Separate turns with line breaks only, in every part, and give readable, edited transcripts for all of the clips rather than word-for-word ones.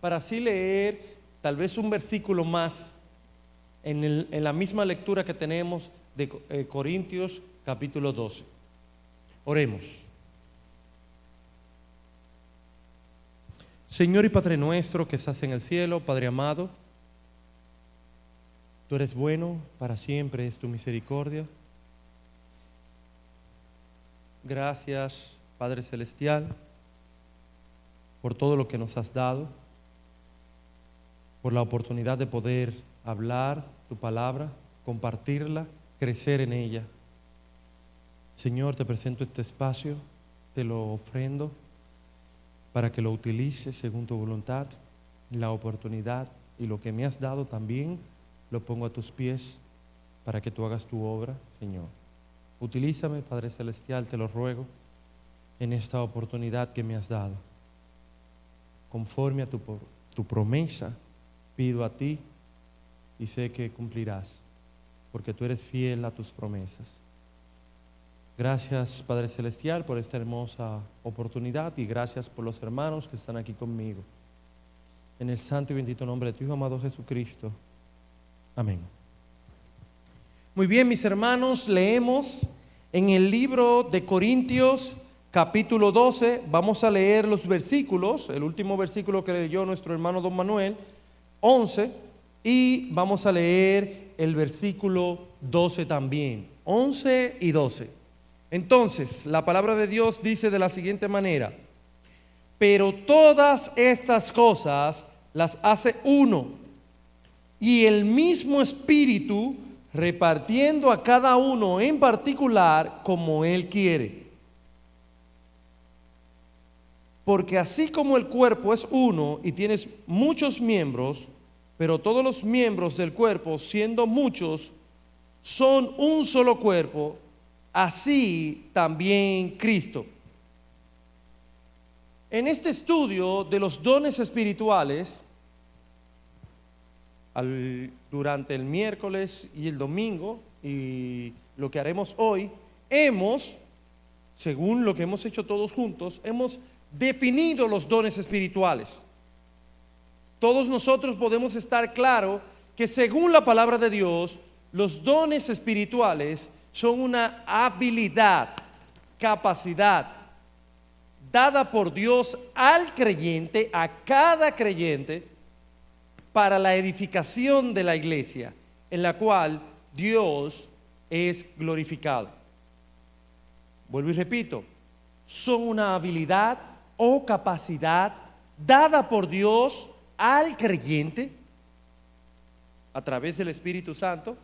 para así leer tal vez un versículo más en la misma lectura que tenemos de Corintios capítulo 12. Oremos. Señor y Padre nuestro que estás en el cielo, Padre amado, tú eres bueno, para siempre es tu misericordia. Gracias, Padre Celestial, por todo lo que nos has dado, por la oportunidad de poder hablar tu palabra, compartirla, crecer en ella. Señor, te presento este espacio, te lo ofrendo para que lo utilices según tu voluntad, la oportunidad y lo que me has dado también lo pongo a tus pies para que tú hagas tu obra, Señor. Utilízame, Padre Celestial, te lo ruego, en esta oportunidad que me has dado. Conforme a tu promesa, pido a ti y sé que cumplirás, porque tú eres fiel a tus promesas. Gracias, Padre Celestial, por esta hermosa oportunidad y gracias por los hermanos que están aquí conmigo. En el santo y bendito nombre de tu Hijo amado Jesucristo. Amén. Muy bien, mis hermanos, leemos en el libro de Corintios capítulo 12, vamos a leer los versículos, el último versículo que leyó nuestro hermano don Manuel, 11, y vamos a leer el versículo 12 también, 11 y 12. Entonces, la palabra de Dios dice de la siguiente manera: pero todas estas cosas las hace uno, y el mismo Espíritu, repartiendo a cada uno en particular como Él quiere. Porque así como el cuerpo es uno y tienes muchos miembros, pero todos los miembros del cuerpo, siendo muchos, son un solo cuerpo, así también Cristo. En este estudio de los dones espirituales, durante el miércoles y el domingo, y lo que haremos hoy, según lo que hemos hecho todos juntos, hemos definido los dones espirituales. Todos nosotros podemos estar claros que según la palabra de Dios, los dones espirituales son una habilidad, capacidad dada por Dios al creyente, a cada creyente, para la edificación de la iglesia, en la cual Dios es glorificado. Vuelvo y repito, son una habilidad o capacidad dada por Dios al creyente a través del Espíritu Santo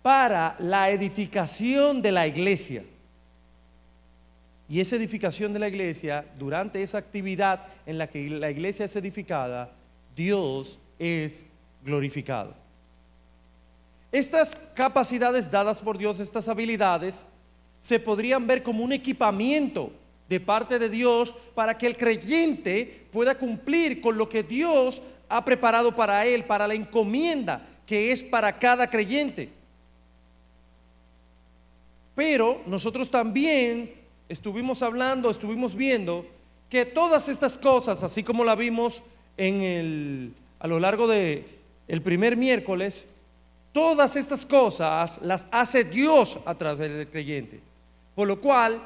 para la edificación de la iglesia. Y esa edificación de la iglesia, durante esa actividad en la que la iglesia es edificada, Dios es glorificado. Estas capacidades dadas por Dios, estas habilidades, se podrían ver como un equipamiento de parte de Dios para que el creyente pueda cumplir con lo que Dios ha preparado para él, para la encomienda que es para cada creyente. Pero nosotros también estuvimos viendo que todas estas cosas, así como la vimos a lo largo del primer miércoles, todas estas cosas las hace Dios a través del creyente. Por lo cual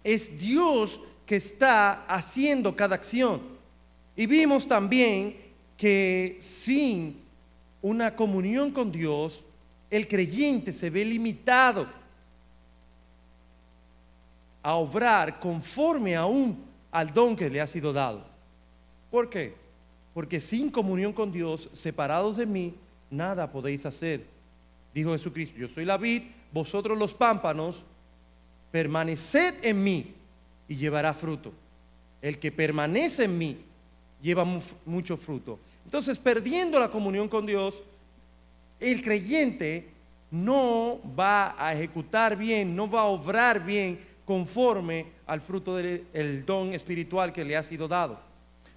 es Dios que está haciendo cada acción. Y vimos también que sin una comunión con Dios, el creyente se ve limitado a obrar conforme aún al don que le ha sido dado. ¿Por qué? Porque sin comunión con Dios, separados de mí, nada podéis hacer. Dijo Jesucristo: yo soy la vid, vosotros los pámpanos, permaneced en mí y llevará fruto. El que permanece en mí lleva mucho fruto. Entonces, perdiendo la comunión con Dios, el creyente no va a ejecutar bien, no va a obrar bien conforme al fruto del don espiritual que le ha sido dado.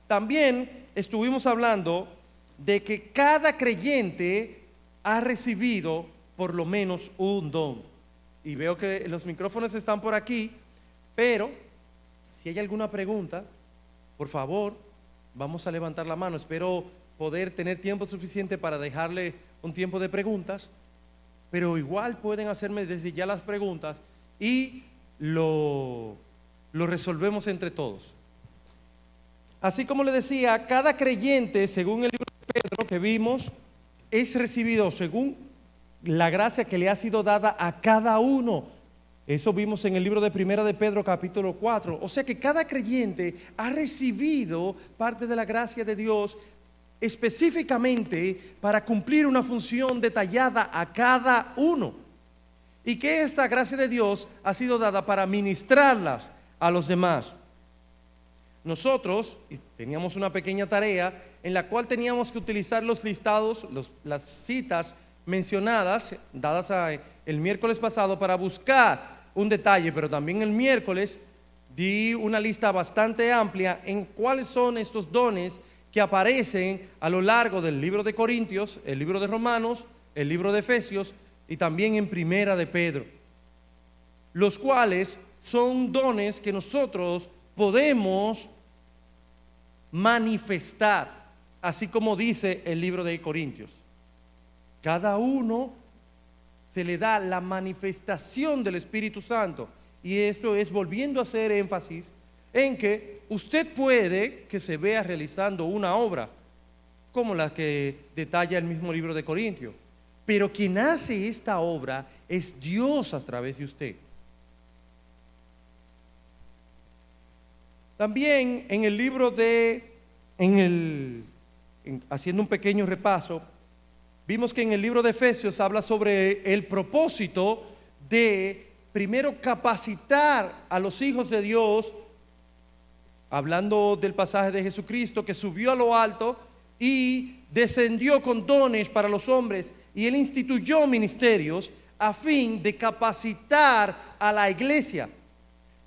También estuvimos hablando de que cada creyente ha recibido por lo menos un don. Y veo que los micrófonos están por aquí, pero si hay alguna pregunta, por favor, vamos a levantar la mano. Espero poder tener tiempo suficiente para dejarle un tiempo de preguntas, pero igual pueden hacerme desde ya las preguntas y lo resolvemos entre todos. Así como le decía, cada creyente, según el libro de Pedro que vimos, es recibido según la gracia que le ha sido dada a cada uno. Eso vimos en el libro de Primera de Pedro capítulo 4. O sea que cada creyente ha recibido parte de la gracia de Dios específicamente para cumplir una función detallada a cada uno. Y que esta gracia de Dios ha sido dada para ministrarlas a los demás. Nosotros teníamos una pequeña tarea en la cual teníamos que utilizar los listados, las citas mencionadas, dadas el miércoles pasado, para buscar un detalle, pero también el miércoles di una lista bastante amplia en cuáles son estos dones que aparecen a lo largo del libro de Corintios, el libro de Romanos, el libro de Efesios y también en Primera de Pedro, los cuales son dones que nosotros podemos manifestar, así como dice el libro de Corintios. Cada uno se le da la manifestación del Espíritu Santo, y esto es volviendo a hacer énfasis en que usted puede que se vea realizando una obra como la que detalla el mismo libro de Corintios, pero quien hace esta obra es Dios a través de usted. También en el libro haciendo un pequeño repaso, vimos que en el libro de Efesios habla sobre el propósito de primero capacitar a los hijos de Dios, hablando del pasaje de Jesucristo que subió a lo alto y descendió con dones para los hombres, y él instituyó ministerios a fin de capacitar a la iglesia,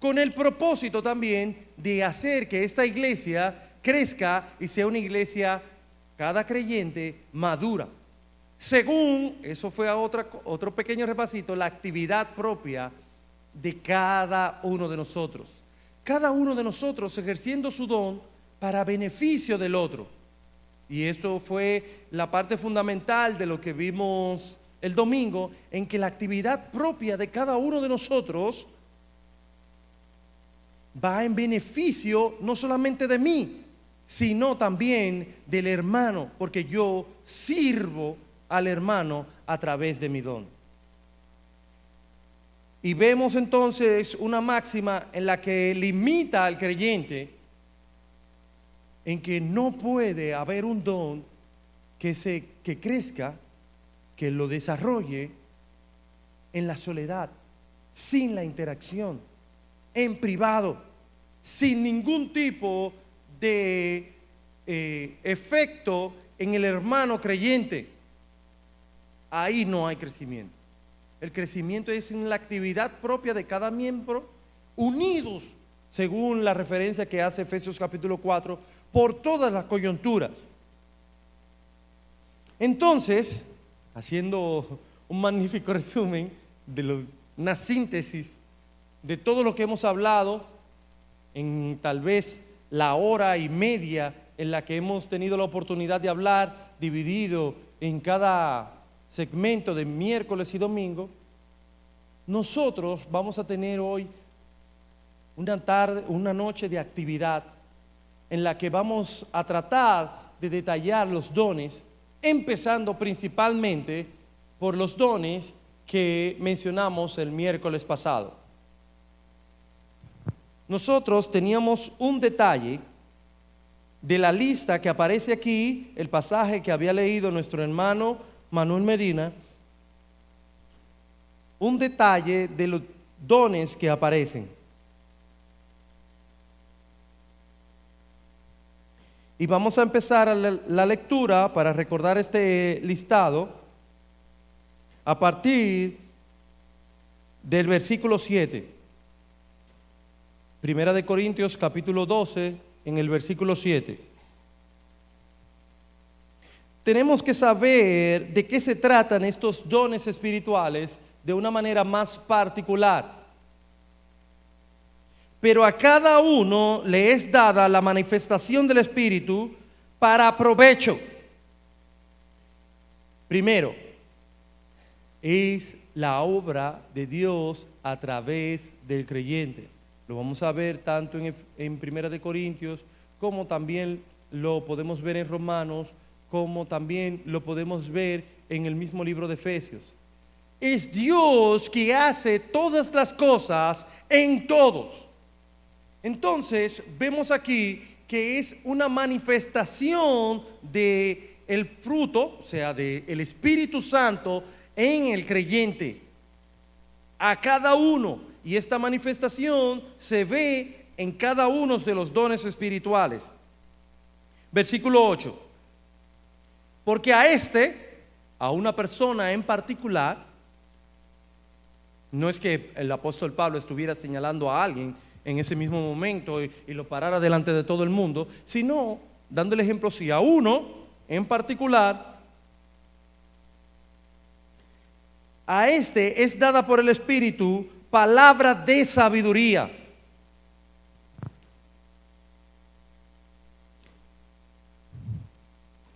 con el propósito también de hacer que esta iglesia crezca y sea una iglesia, cada creyente, madura. Según, eso fue otro pequeño repasito, la actividad propia de cada uno de nosotros. Cada uno de nosotros ejerciendo su don para beneficio del otro. Y esto fue la parte fundamental de lo que vimos el domingo, en que la actividad propia de cada uno de nosotros va en beneficio no solamente de mí, sino también del hermano, porque yo sirvo al hermano a través de mi don. Y vemos entonces una máxima en la que limita al creyente en que no puede haber un don que crezca, que lo desarrolle en la soledad, sin la interacción, en privado, sin ningún tipo de efecto en el hermano creyente. Ahí no hay crecimiento. El crecimiento es en la actividad propia de cada miembro, unidos, según la referencia que hace Efesios capítulo 4, por todas las coyunturas. Entonces, haciendo un magnífico resumen una síntesis de todo lo que hemos hablado en tal vez la hora y media en la que hemos tenido la oportunidad de hablar, dividido en cada segmento de miércoles y domingo, nosotros vamos a tener hoy una noche de actividad en la que vamos a tratar de detallar los dones, empezando principalmente por los dones que mencionamos el miércoles pasado. Nosotros teníamos un detalle de la lista que aparece aquí, el pasaje que había leído nuestro hermano Manuel Medina, un detalle de los dones que aparecen. Y vamos a empezar la lectura para recordar este listado a partir del versículo 7. Primera de Corintios capítulo 12, en el versículo 7. Tenemos que saber de qué se tratan estos dones espirituales de una manera más particular. pero a cada uno le es dada la manifestación del Espíritu para provecho. Primero, es la obra de Dios a través del creyente. Lo vamos a ver tanto en Primera de Corintios, como también lo podemos ver en Romanos, como también lo podemos ver en el mismo libro de Efesios. Es Dios que hace todas las cosas en todos. Entonces, vemos aquí que es una manifestación del fruto, o sea, del Espíritu Santo en el creyente, a cada uno. Y esta manifestación se ve en cada uno de los dones espirituales. Versículo 8. Porque a una persona en particular, no es que el apóstol Pablo estuviera señalando a alguien en ese mismo momento y lo parara delante de todo el mundo, sino dando el ejemplo, si a uno en particular, a es dada por el Espíritu palabra de sabiduría.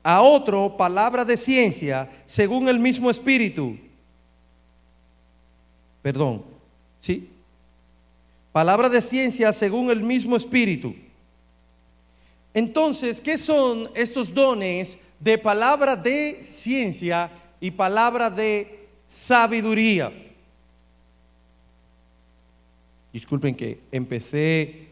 A otro palabra de ciencia según el mismo Espíritu. Perdón, ¿sí? Palabra de ciencia según el mismo Espíritu. Entonces, ¿qué son estos dones de palabra de ciencia y palabra de sabiduría? Disculpen que empecé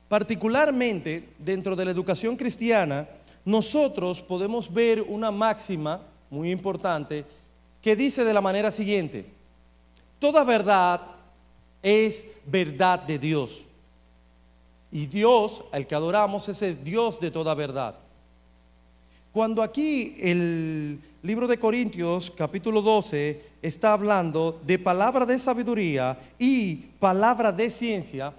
particularmente dentro de la educación cristiana. Nosotros podemos ver una máxima muy importante que dice de la manera siguiente: toda verdad es verdad de Dios, y Dios, al que adoramos, es el Dios de toda verdad. Cuando aquí el libro de Corintios capítulo 12 está hablando de palabra de sabiduría y palabra de ciencia,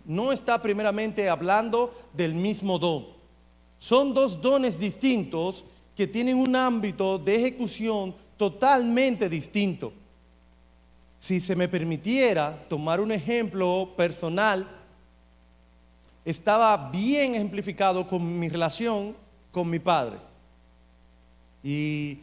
no está primeramente hablando del mismo don. Son dos dones distintos que tienen un ámbito de ejecución totalmente distinto. Si se me permitiera tomar un ejemplo personal, estaba bien ejemplificado con mi relación con mi padre. Y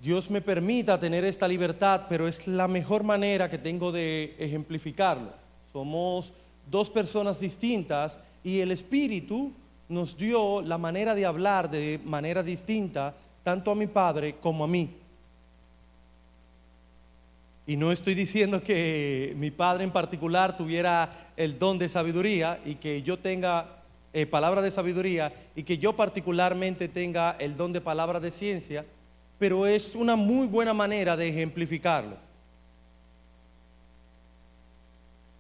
Dios me permita tener esta libertad, pero es la mejor manera que tengo de ejemplificarlo. Somos dos personas distintas y el Espíritu nos dio la manera de hablar de manera distinta, tanto a mi padre como a mí. Y no estoy diciendo que mi padre en particular tuviera el don de sabiduría y que yo tenga palabra de sabiduría y que yo particularmente tenga el don de palabra de ciencia, pero es una muy buena manera de ejemplificarlo.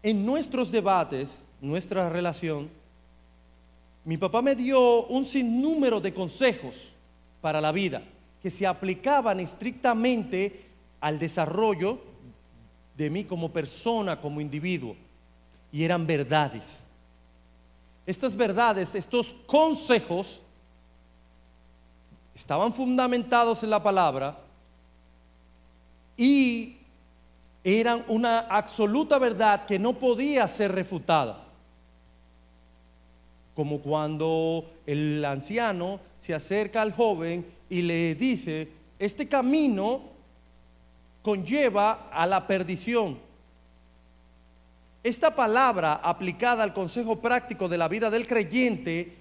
En nuestros debates, nuestra relación, mi papá me dio un sinnúmero de consejos para la vida que se aplicaban estrictamente al desarrollo de mí como persona, como individuo, y eran verdades. Estas verdades, estos consejos, estaban fundamentados en la palabra y eran una absoluta verdad que no podía ser refutada. Como cuando el anciano se acerca al joven y le dice: este camino conlleva a la perdición. Esta palabra aplicada al consejo práctico de la vida del creyente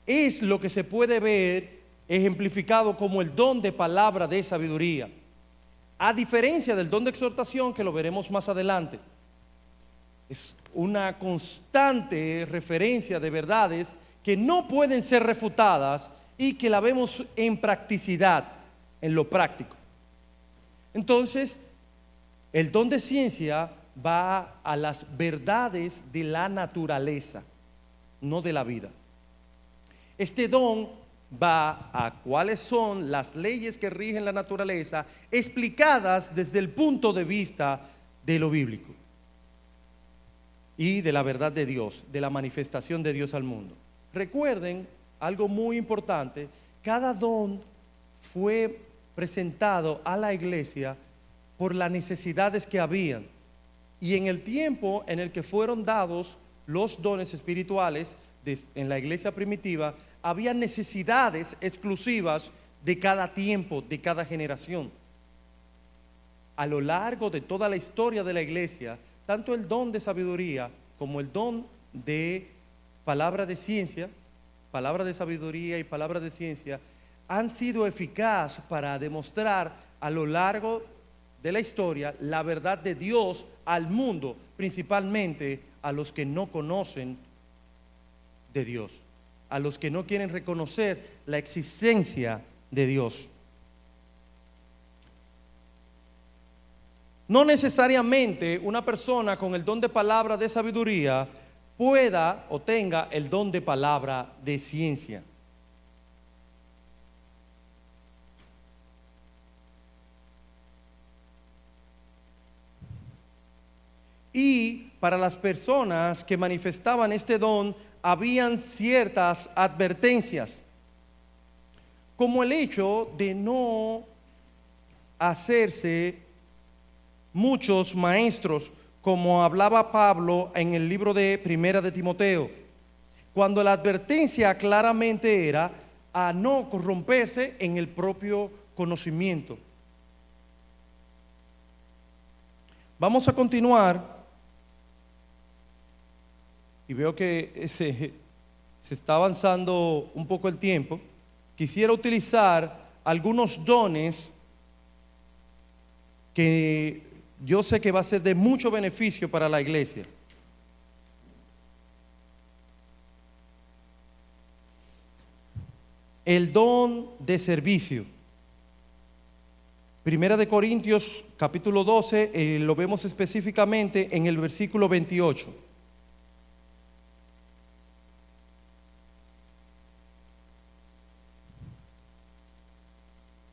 es lo que se puede ver ejemplificado como el don de palabra de sabiduría, a diferencia del don de exhortación, que lo veremos más adelante. Es una constante referencia de verdades que no pueden ser refutadas y que la vemos en practicidad, en lo práctico. Entonces, el don de ciencia va a las verdades de la naturaleza, no de la vida. Este don va a cuáles son las leyes que rigen la naturaleza, explicadas desde el punto de vista de lo bíblico y de la verdad de Dios, de la manifestación de Dios al mundo. Recuerden algo muy importante: cada don fue presentado a la iglesia por las necesidades que habían. Y en el tiempo en el que fueron dados los dones espirituales en la iglesia primitiva, había necesidades exclusivas de cada tiempo, de cada generación. A lo largo de toda la historia de la iglesia, tanto el don de sabiduría como el don de palabra de ciencia, palabra de sabiduría y palabra de ciencia, han sido eficaces para demostrar a lo largo de la historia la verdad de Dios al mundo, principalmente a los que no conocen de Dios, a los que no quieren reconocer la existencia de Dios. No necesariamente una persona con el don de palabra de sabiduría pueda o tenga el don de palabra de ciencia. Y para las personas que manifestaban este don, habían ciertas advertencias, como el hecho de no hacerse muchos maestros, como hablaba Pablo en el libro de Primera de Timoteo, cuando la advertencia claramente era a no corromperse en el propio conocimiento. Vamos a continuar. Y veo que se está avanzando un poco el tiempo. Quisiera utilizar algunos dones que yo sé que va a ser de mucho beneficio para la iglesia. El don de servicio. Primera de Corintios capítulo 12, lo vemos específicamente en el versículo 28.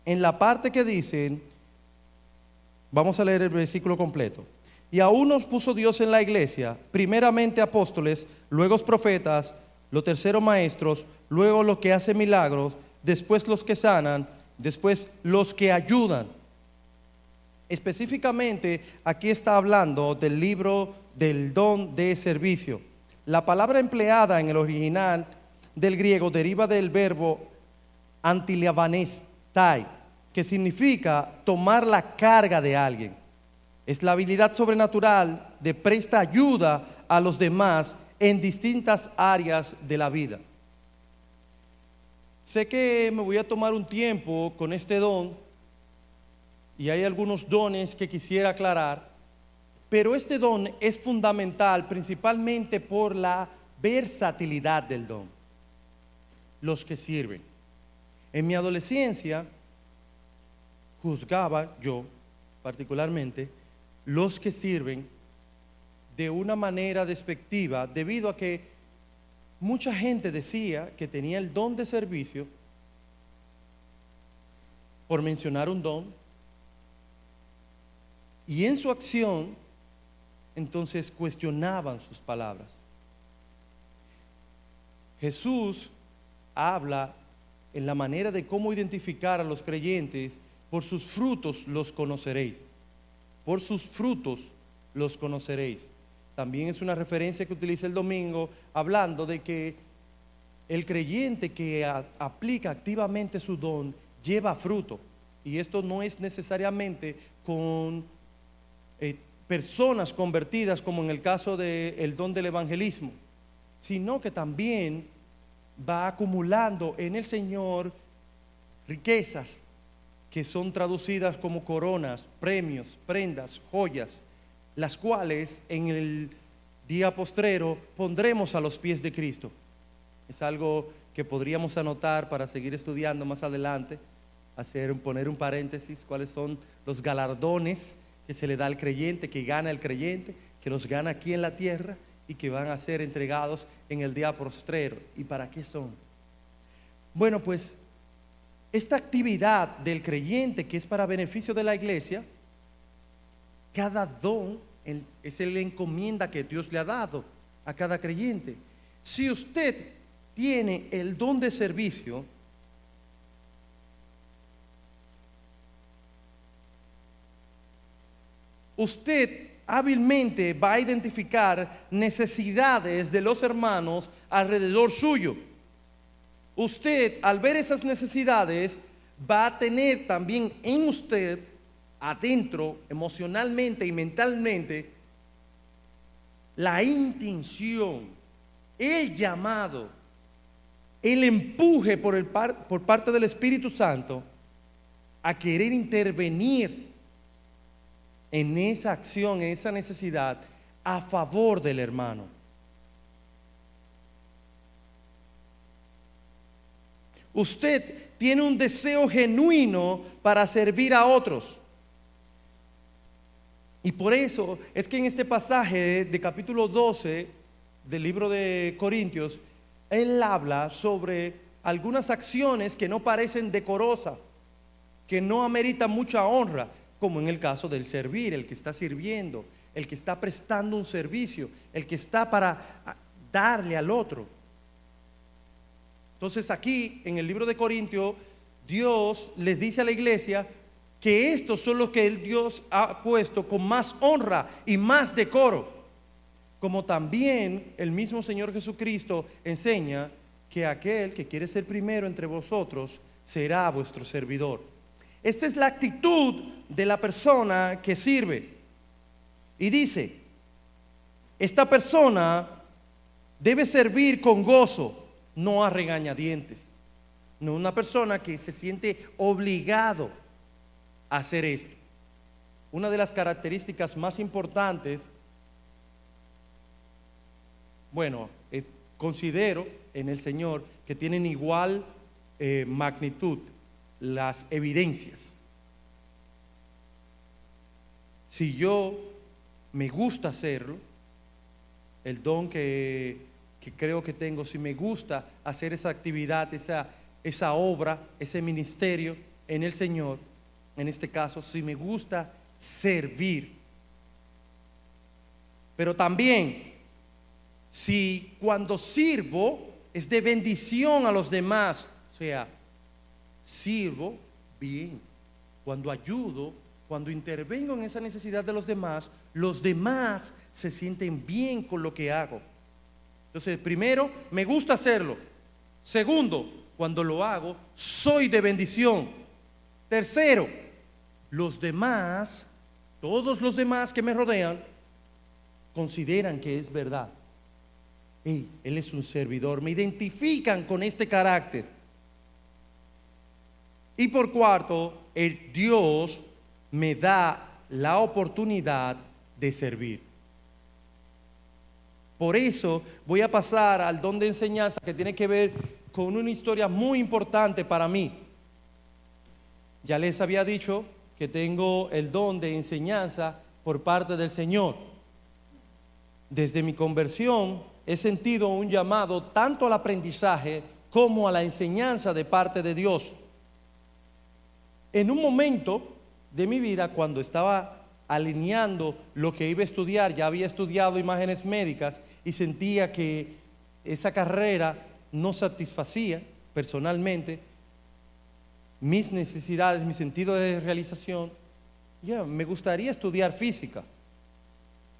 En la parte que dicen, vamos a leer el versículo completo. Y a unos puso Dios en la iglesia, primeramente apóstoles, luego profetas, los terceros maestros, luego los que hacen milagros, después los que sanan, después los que ayudan. Específicamente aquí está hablando del libro del don de servicio. La palabra empleada en el original del griego deriva del verbo antiliabanestai, que significa tomar la carga de alguien. Es la habilidad sobrenatural de prestar ayuda a los demás en distintas áreas de la vida. Sé que me voy a tomar un tiempo con este don y hay algunos dones que quisiera aclarar, pero este don es fundamental principalmente por la versatilidad del don. Los que sirven. En mi adolescencia juzgaba yo particularmente los que sirven de una manera despectiva, debido a que mucha gente decía que tenía el don de servicio por mencionar un don, y en su acción entonces cuestionaban sus palabras. Jesús habla en la manera de cómo identificar a los creyentes: por sus frutos los conoceréis. Por sus frutos los conoceréis. También es una referencia que utiliza el domingo, hablando de que el creyente que aplica activamente su don lleva fruto. Y esto no es necesariamente con personas convertidas, como en el caso del don del evangelismo, sino que también va acumulando en el Señor riquezas que son traducidas como coronas, premios, prendas, joyas, las cuales en el día postrero pondremos a los pies de Cristo. Es algo que podríamos anotar para seguir estudiando más adelante, poner un paréntesis: cuáles son los galardones que se le da al creyente, que gana el creyente, que los gana aquí en la tierra y que van a ser entregados en el día postrero. ¿Y para qué son? Bueno, pues esta actividad del creyente, que es para beneficio de la iglesia, cada don es la encomienda que Dios le ha dado a cada creyente. Si usted tiene el don de servicio, usted hábilmente va a identificar necesidades de los hermanos alrededor suyo. Usted, al ver esas necesidades, va a tener también en usted, adentro, emocionalmente y mentalmente, la intención, el llamado, el empuje por parte del Espíritu Santo a querer intervenir en esa acción, en esa necesidad, a favor del hermano. Usted tiene un deseo genuino para servir a otros. Y por eso es que en este pasaje de capítulo 12 del libro de Corintios, él habla sobre algunas acciones que no parecen decorosas, que no ameritan mucha honra, como en el caso del servir, el que está sirviendo, el que está prestando un servicio, el que está para darle al otro. Entonces aquí en el libro de Corintios, Dios les dice a la iglesia que estos son los que Dios ha puesto con más honra y más decoro, como también el mismo Señor Jesucristo enseña que aquel que quiere ser primero entre vosotros será vuestro servidor. Esta es la actitud de la persona que sirve. Y dice, esta persona debe servir con gozo, no a regañadientes. No una persona que se siente obligado a hacer esto. Una de las características más importantes, considero en el Señor que tienen igual magnitud las evidencias. Si yo me gusta hacerlo, el don que creo que tengo, si me gusta hacer esa actividad, esa obra, ese ministerio en el Señor, en este caso, si me gusta servir, pero también si cuando sirvo es de bendición a los demás, o sea, sirvo bien, cuando ayudo, cuando intervengo en esa necesidad de los demás se sienten bien con lo que hago. Entonces, primero, me gusta hacerlo. Segundo, cuando lo hago, soy de bendición. Tercero, los demás, todos los demás que me rodean, consideran que es verdad. Él es un servidor, me identifican con este carácter. Y por cuarto, el Dios me da la oportunidad de servir. Por eso voy a pasar al don de enseñanza, que tiene que ver con una historia muy importante para mí. Ya les había dicho que tengo el don de enseñanza por parte del Señor. Desde mi conversión he sentido un llamado tanto al aprendizaje como a la enseñanza de parte de Dios. En un momento de mi vida, cuando estaba alineando lo que iba a estudiar, ya había estudiado imágenes médicas y sentía que esa carrera no satisfacía personalmente mis necesidades, mi sentido de realización. Me gustaría estudiar física,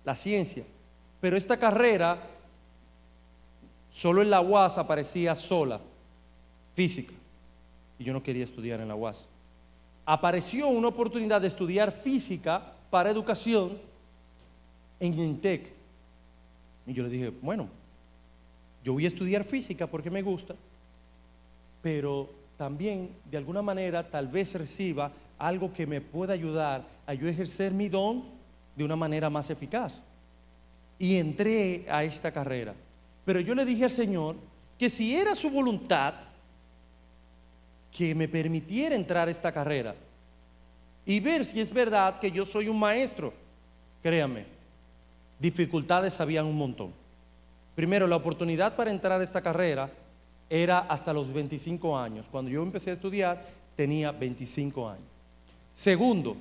la ciencia, pero esta carrera solo en la UAS aparecía sola, física, y yo no quería estudiar en la UAS. Apareció una oportunidad de estudiar física para educación en INTEC. Y yo le dije, bueno, yo voy a estudiar física porque me gusta, pero también de alguna manera tal vez reciba algo que me pueda ayudar a yo ejercer mi don de una manera más eficaz. Y entré a esta carrera. Pero yo le dije al Señor que si era su voluntad, que me permitiera entrar a esta carrera y ver si es verdad que yo soy un maestro. Créame, dificultades habían un montón. Primero, la oportunidad para entrar a esta carrera era hasta los 25 años. Cuando yo empecé a estudiar tenía 25 años. Segundo,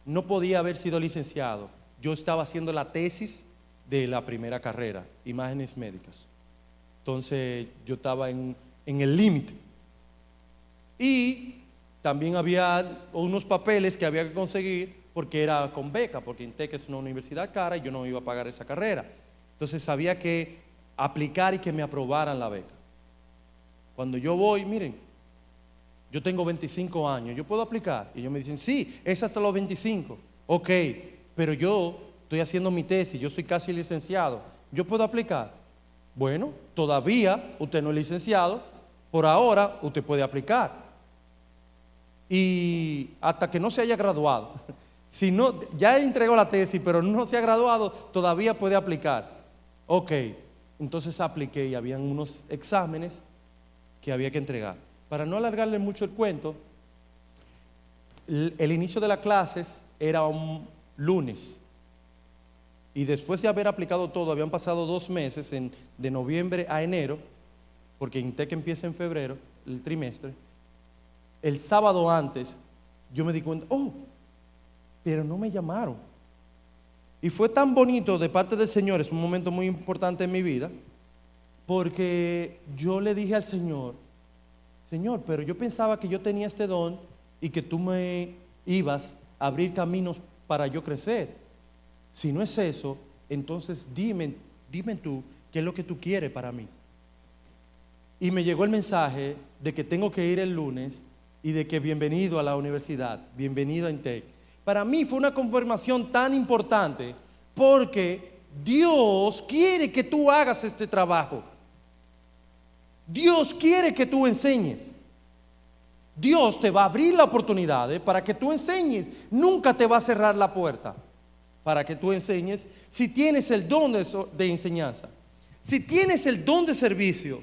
no podía haber sido licenciado. Yo estaba haciendo la tesis de la primera carrera, imágenes médicas. Entonces yo estaba en el límite. Y también había unos papeles que había que conseguir porque era con beca, porque INTEC es una universidad cara y yo no iba a pagar esa carrera. Entonces había que aplicar y que me aprobaran la beca. Cuando yo voy, miren, yo tengo 25 años, ¿yo puedo aplicar? Y ellos me dicen, sí, es hasta los 25. Ok, pero yo estoy haciendo mi tesis, yo soy casi licenciado, ¿yo puedo aplicar? Bueno, todavía usted no es licenciado, por ahora usted puede aplicar. Y hasta que no se haya graduado, si no, ya entregó la tesis, pero no se ha graduado, todavía puede aplicar. Ok, entonces apliqué y habían unos exámenes que había que entregar. Para no alargarle mucho el cuento, el inicio de las clases era un lunes. Y después de haber aplicado todo, habían pasado 2 meses, de noviembre a enero, porque INTEC empieza en febrero, el trimestre. El sábado antes, yo me di cuenta, pero no me llamaron. Y fue tan bonito de parte del Señor, es un momento muy importante en mi vida, porque yo le dije al Señor, Señor, pero yo pensaba que yo tenía este don y que tú me ibas a abrir caminos para yo crecer. Si no es eso, entonces dime tú qué es lo que tú quieres para mí. Y me llegó el mensaje de que tengo que ir el lunes y de que bienvenido a la universidad, bienvenido a INTEC. Para mí fue una confirmación tan importante porque Dios quiere que tú hagas este trabajo. Dios quiere que tú enseñes. Dios te va a abrir la oportunidad para que tú enseñes. Nunca te va a cerrar la puerta para que tú enseñes si tienes el don de enseñanza. Si tienes el don de servicio,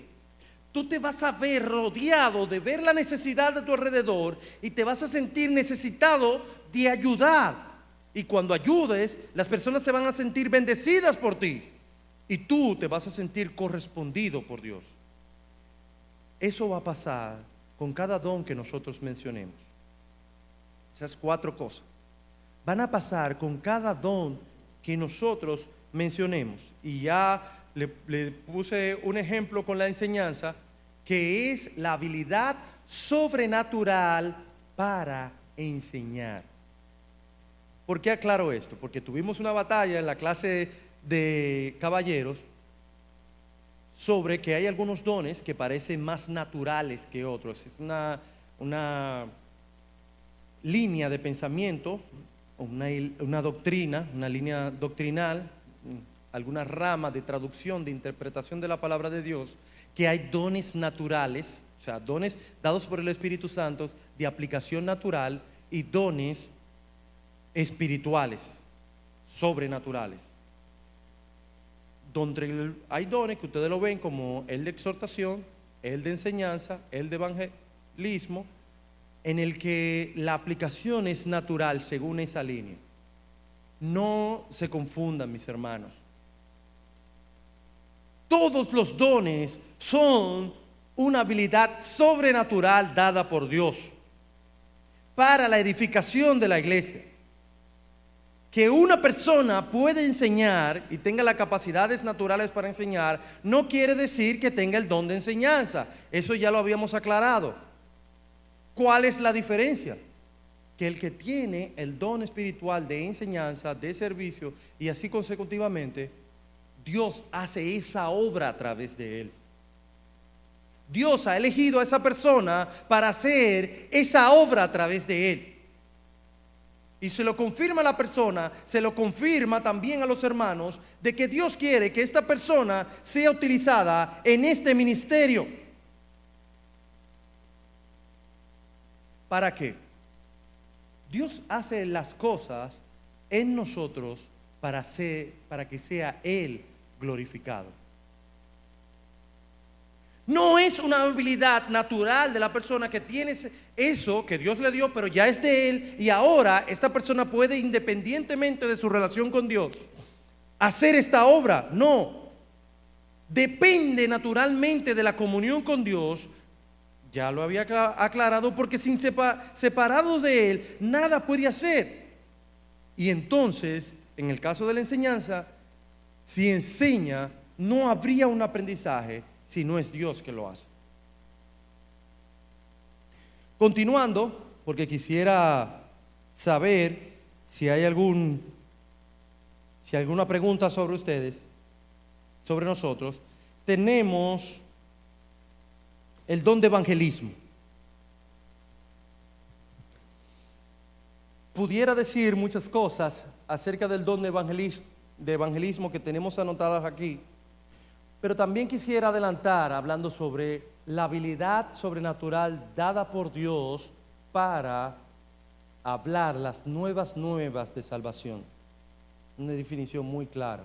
tú te vas a ver rodeado de ver la necesidad de tu alrededor y te vas a sentir necesitado de ayudar. Y cuando ayudes, las personas se van a sentir bendecidas por ti y tú te vas a sentir correspondido por Dios. Eso va a pasar con cada don que nosotros mencionemos. Esas 4 cosas van a pasar con cada don que nosotros mencionemos. Y ya le puse un ejemplo con la enseñanza, que es la habilidad sobrenatural para enseñar. ¿Por qué aclaro esto? Porque tuvimos una batalla en la clase de caballeros sobre que hay algunos dones que parecen más naturales que otros. Es una línea de pensamiento, una doctrina, una línea doctrinal, alguna rama de traducción, de interpretación de la palabra de Dios, que hay dones naturales, o sea, dones dados por el Espíritu Santo de aplicación natural y dones espirituales, sobrenaturales. Donde hay dones que ustedes lo ven como el de exhortación, el de enseñanza, el de evangelismo, en el que la aplicación es natural según esa línea. No se confundan, mis hermanos. Todos los dones son una habilidad sobrenatural dada por Dios para la edificación de la iglesia. Que una persona puede enseñar y tenga las capacidades naturales para enseñar, no quiere decir que tenga el don de enseñanza. Eso ya lo habíamos aclarado. ¿Cuál es la diferencia? Que el que tiene el don espiritual de enseñanza, de servicio y así consecutivamente, Dios hace esa obra a través de él. Dios ha elegido a esa persona para hacer esa obra a través de él. Y se lo confirma a la persona, se lo confirma también a los hermanos, de que Dios quiere que esta persona sea utilizada en este ministerio. ¿Para qué? Dios hace las cosas en nosotros para que sea Él glorificado. No es una habilidad natural de la persona que tiene eso que Dios le dio, pero ya es de él, y ahora esta persona puede, independientemente de su relación con Dios, hacer esta obra. No, depende naturalmente de la comunión con Dios. Ya lo había aclarado, porque separados de él nada puede hacer. Y entonces, en el caso de la enseñanza, si enseña, no habría un aprendizaje si no es Dios que lo hace. Continuando, porque quisiera saber si hay alguna pregunta sobre ustedes, sobre nosotros, tenemos el don de evangelismo. Pudiera decir muchas cosas acerca del don de evangelismo que tenemos anotadas aquí, pero también quisiera adelantar hablando sobre la habilidad sobrenatural dada por Dios para hablar las nuevas de salvación. Una definición muy clara.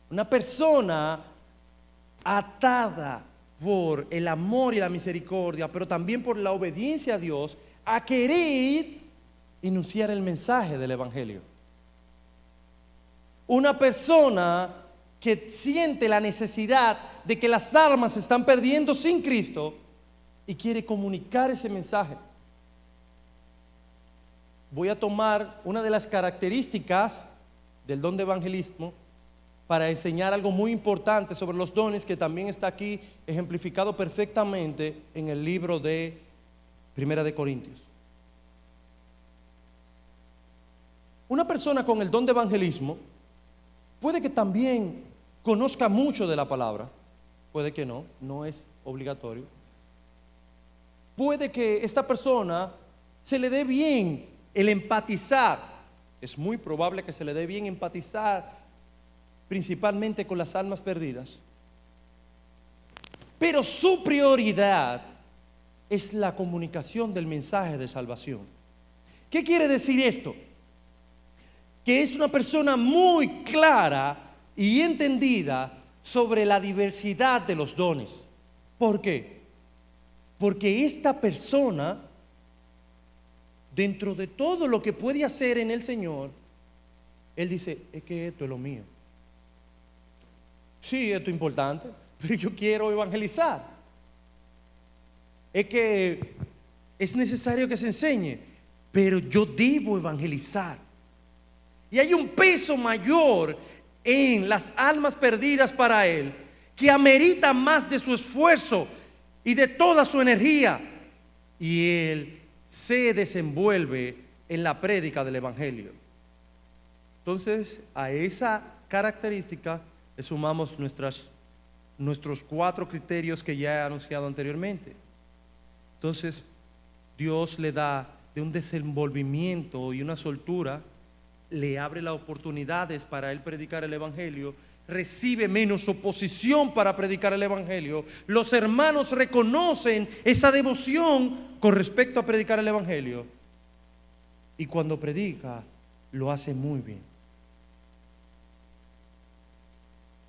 Una persona atada por el amor y la misericordia, pero también por la obediencia a Dios, a querer enunciar el mensaje del Evangelio. Una persona que siente la necesidad de que las almas se están perdiendo sin Cristo y quiere comunicar ese mensaje. Voy a tomar una de las características del don de evangelismo para enseñar algo muy importante sobre los dones que también está aquí ejemplificado perfectamente en el libro de Primera de Corintios. Una persona con el don de evangelismo puede que también conozca mucho de la palabra, puede que no, no es obligatorio. Puede que esta persona se le dé bien el empatizar, es muy probable que se le dé bien empatizar principalmente con las almas perdidas. Pero su prioridad es la comunicación del mensaje de salvación. ¿Qué quiere decir esto? Que es una persona muy clara y entendida sobre la diversidad de los dones. ¿Por qué? Porque esta persona, dentro de todo lo que puede hacer en el Señor, él dice, es que esto es lo mío. Sí, esto es importante, pero yo quiero evangelizar. Es que es necesario que se enseñe, pero yo debo evangelizar. Y hay un peso mayor en las almas perdidas para él, que amerita más de su esfuerzo y de toda su energía. Y él se desenvuelve en la prédica del Evangelio. Entonces, a esa característica le sumamos nuestros 4 criterios que ya he anunciado anteriormente. Entonces, Dios le da de un desenvolvimiento y una soltura, le abre las oportunidades para él predicar el Evangelio, recibe menos oposición para predicar el Evangelio. Los hermanos reconocen esa devoción con respecto a predicar el Evangelio, y cuando predica lo hace muy bien.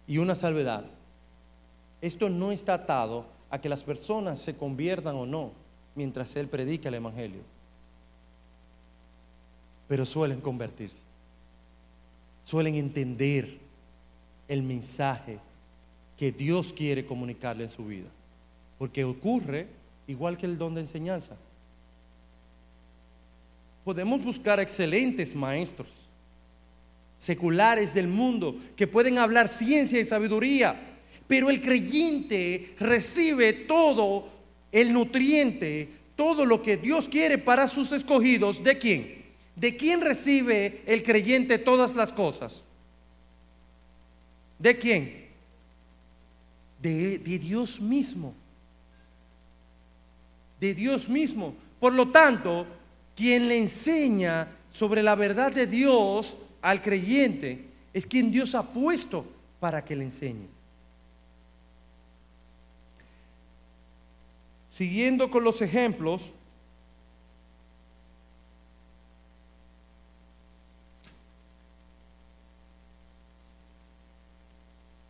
Y una salvedad: esto no está atado a que las personas se conviertan o no mientras él predica el Evangelio, pero suelen convertirse, suelen entender el mensaje que Dios quiere comunicarle en su vida, porque ocurre igual que el don de enseñanza. Podemos buscar excelentes maestros seculares del mundo que pueden hablar ciencia y sabiduría, pero el creyente recibe todo el nutriente, todo lo que Dios quiere para sus escogidos. ¿De quién? ¿De quién recibe el creyente todas las cosas? ¿De quién? De Dios mismo. De Dios mismo. Por lo tanto, quien le enseña sobre la verdad de Dios al creyente es quien Dios ha puesto para que le enseñe. Siguiendo con los ejemplos,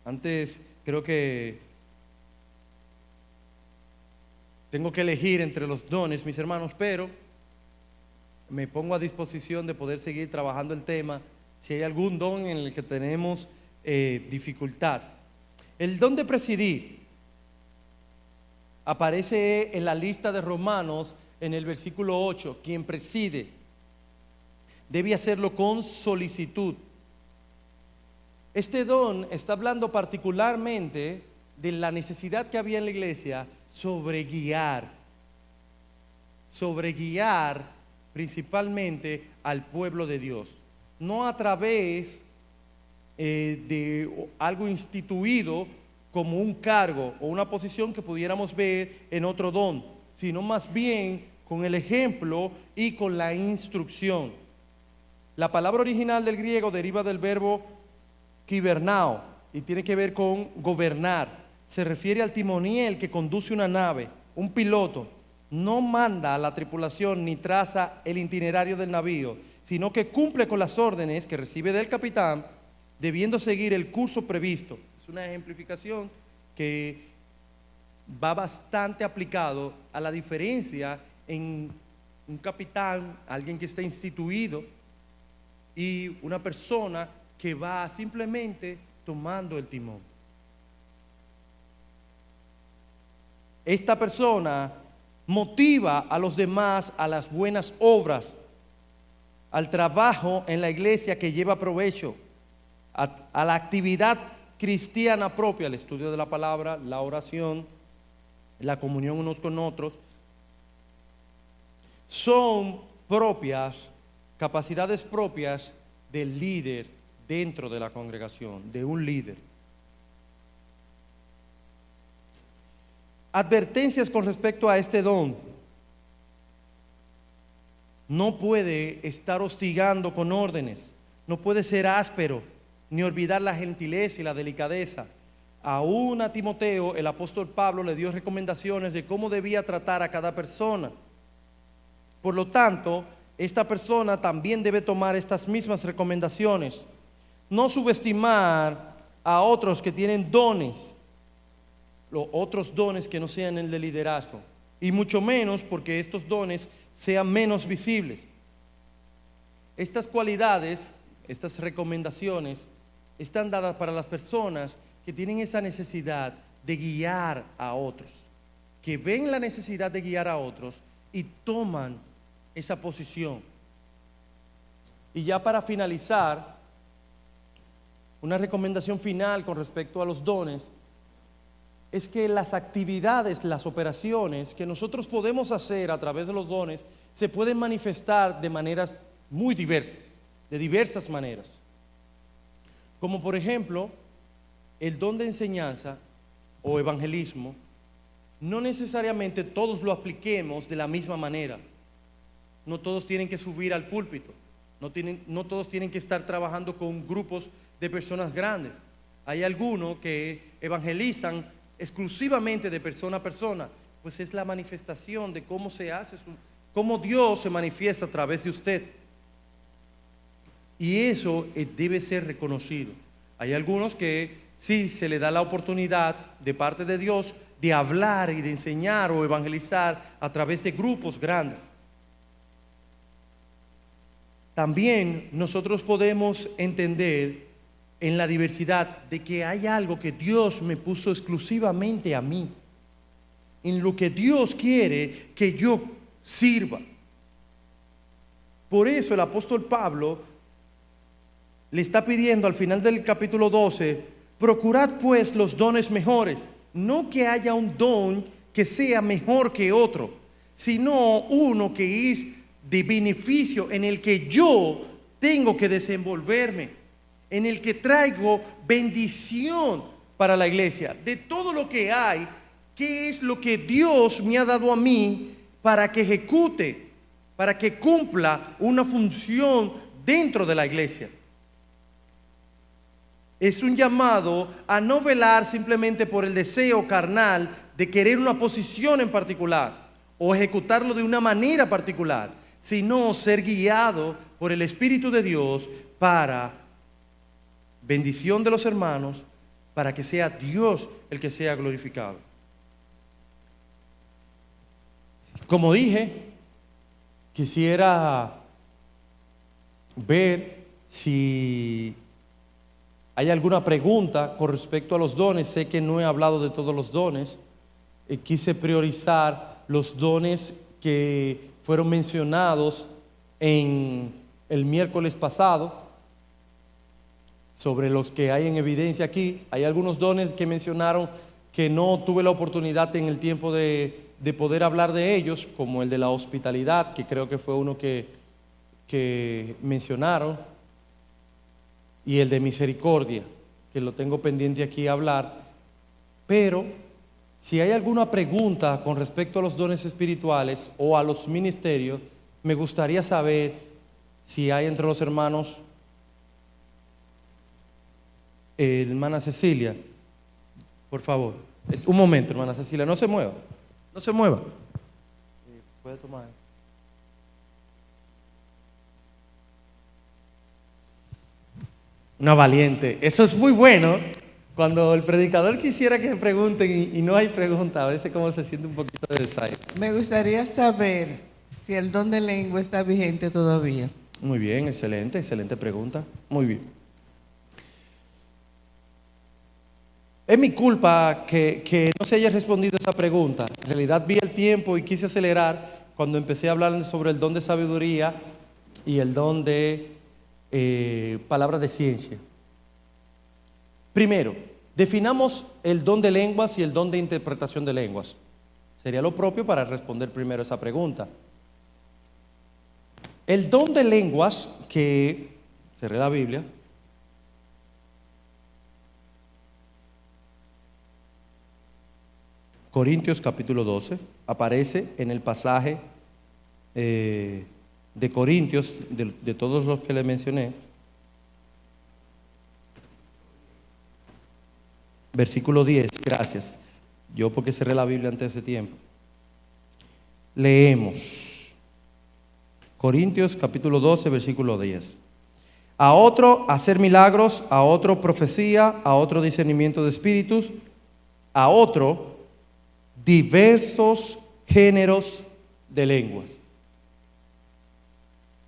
antes creo que tengo que elegir entre los dones, mis hermanos, pero me pongo a disposición de poder seguir trabajando el tema si hay algún don en el que tenemos dificultad. El don de presidir aparece en la lista de Romanos en el versículo 8. Quien preside debe hacerlo con solicitud. Este don está hablando particularmente de la necesidad que había en la iglesia sobre guiar principalmente al pueblo de Dios. no a través de algo instituido como un cargo o una posición que pudiéramos ver en otro don, sino más bien con el ejemplo y con la instrucción. La palabra original del griego deriva del verbo kibernao y tiene que ver con gobernar. Se refiere al timoniel que conduce una nave. Un piloto no manda a la tripulación ni traza el itinerario del navío, sino que cumple con las órdenes que recibe del capitán, debiendo seguir el curso previsto. Es una ejemplificación que va bastante aplicado a la diferencia en un capitán, alguien que está instituido, y una persona que va simplemente tomando el timón. Esta persona motiva a los demás a las buenas obras, al trabajo en la iglesia que lleva provecho, a la actividad cristiana propia, el estudio de la palabra, la oración, la comunión unos con otros. Son propias, capacidades propias del líder dentro de la congregación, de un líder. Advertencias con respecto a este don. No puede estar hostigando con órdenes, no puede ser áspero, ni olvidar la gentileza y la delicadeza. Aún a Timoteo, el apóstol Pablo le dio recomendaciones de cómo debía tratar a cada persona. Por lo tanto, esta persona también debe tomar estas mismas recomendaciones. No subestimar a otros que tienen dones, los otros dones que no sean el de liderazgo, y mucho menos porque estos dones sean menos visibles. Estas cualidades, estas recomendaciones, están dadas para las personas que tienen esa necesidad de guiar a otros, que ven la necesidad de guiar a otros y toman esa posición. Y ya para finalizar, una recomendación final con respecto a los dones es que las actividades, las operaciones que nosotros podemos hacer a través de los dones se pueden manifestar de maneras muy diversas, de diversas maneras. Como por ejemplo, el don de enseñanza o evangelismo, no necesariamente todos lo apliquemos de la misma manera. No todos tienen que subir al púlpito, no todos tienen que estar trabajando con grupos de personas grandes. Hay algunos que evangelizan exclusivamente de persona a persona, pues es la manifestación de cómo se hace, cómo Dios se manifiesta a través de usted. Y eso debe ser reconocido. Hay algunos que sí se le da la oportunidad de parte de Dios de hablar y de enseñar o evangelizar a través de grupos grandes. También nosotros podemos entender en la diversidad de que hay algo que Dios me puso exclusivamente a mí, en lo que Dios quiere que yo sirva. Por eso el apóstol Pablo le está pidiendo al final del capítulo 12, procurad pues los dones mejores, no que haya un don que sea mejor que otro, sino uno que es de beneficio, en el que yo tengo que desenvolverme, en el que traigo bendición para la iglesia. De todo lo que hay, ¿qué es lo que Dios me ha dado a mí para que ejecute, para que cumpla una función dentro de la iglesia? Es un llamado a no velar simplemente por el deseo carnal de querer una posición en particular o ejecutarlo de una manera particular, sino ser guiado por el Espíritu de Dios para bendición de los hermanos, para que sea Dios el que sea glorificado. Como dije, quisiera ver si hay alguna pregunta con respecto a los dones. Sé que no he hablado de todos los dones. Quise priorizar los dones que fueron mencionados en el miércoles pasado, sobre los que hay en evidencia aquí. Hay algunos dones que mencionaron que no tuve la oportunidad en el tiempo de poder hablar de ellos, como el de la hospitalidad, que creo que fue uno que mencionaron. y el de misericordia, que lo tengo pendiente aquí a hablar. Pero si hay alguna pregunta con respecto a los dones espirituales o a los ministerios, me gustaría saber si hay entre los hermanos. Hermana Cecilia, por favor. Un momento, hermana Cecilia, no se mueva. No se mueva. Puede tomar. Una valiente. Eso es muy bueno. Cuando el predicador quisiera que pregunten y no hay pregunta, a veces como se siente un poquito de desaire.
Me gustaría saber si el don de lengua está vigente todavía.
Muy bien, excelente, excelente pregunta. Muy bien. Es mi culpa que no se haya respondido esa pregunta. En realidad vi el tiempo y quise acelerar cuando empecé a hablar sobre el don de sabiduría y el don de palabras de ciencia. Primero, definamos el don de lenguas y el don de interpretación de lenguas. Sería lo propio para responder primero esa pregunta. El don de lenguas, que cerré la Biblia, Corintios capítulo 12, aparece en el pasaje de Corintios, de todos los que le mencioné, versículo 10, gracias. Yo porque cerré la Biblia antes de ese tiempo. Leemos. Corintios capítulo 12, versículo 10. A otro hacer milagros, a otro profecía, a otro discernimiento de espíritus, a otro diversos géneros de lenguas.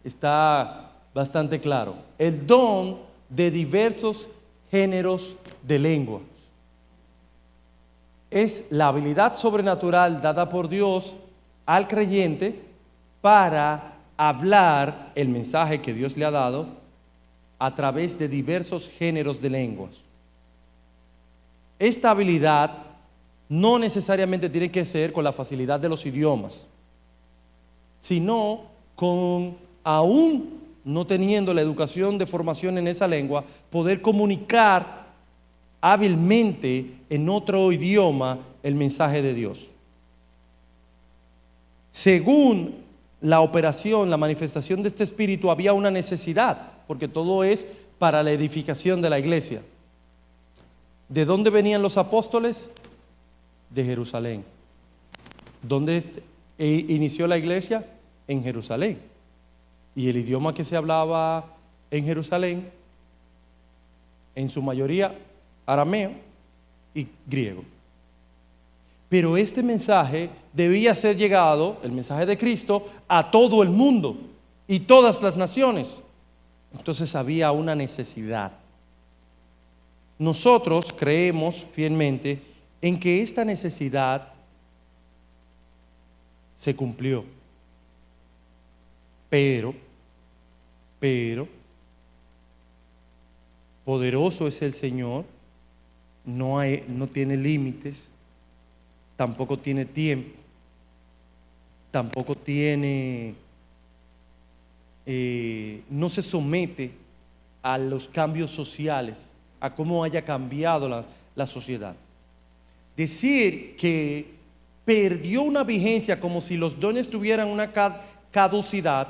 Está bastante claro. El don de diversos géneros de lenguas es la habilidad sobrenatural dada por Dios al creyente para hablar el mensaje que Dios le ha dado a través de diversos géneros de lenguas. Esta habilidad no necesariamente tiene que ser con la facilidad de los idiomas, sino con, aún no teniendo la educación de formación en esa lengua, poder comunicar hábilmente en otro idioma el mensaje de Dios. Según la operación, la manifestación de este espíritu, había una necesidad, porque todo es para la edificación de la iglesia. ¿De dónde venían los apóstoles? De Jerusalén. ¿Dónde inició la iglesia? En Jerusalén. Y el idioma que se hablaba en Jerusalén, en su mayoría arameo y griego. Pero este mensaje debía ser llegado, el mensaje de Cristo, a todo el mundo y todas las naciones. Entonces había una necesidad. Nosotros creemos fielmente en que esta necesidad se cumplió. Pero, poderoso es el Señor, no tiene límites, tampoco tiene tiempo, tampoco tiene, no se somete a los cambios sociales, a cómo haya cambiado la sociedad. Decir que perdió una vigencia como si los dones tuvieran una caducidad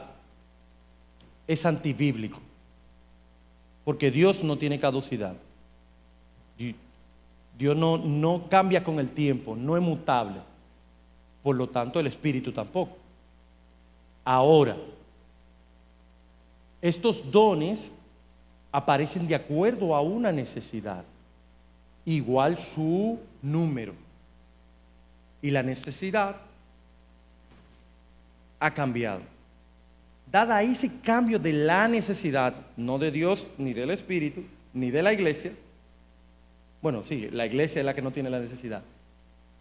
es antibíblico, porque Dios no tiene caducidad. Dios no cambia con el tiempo, no es mutable. Por lo tanto, el Espíritu tampoco. Ahora, estos dones aparecen de acuerdo a una necesidad, igual su número. Y la necesidad ha cambiado. Dada ese cambio de la necesidad, no de Dios, ni del Espíritu, ni de la iglesia, bueno, sí, la iglesia es la que no tiene la necesidad.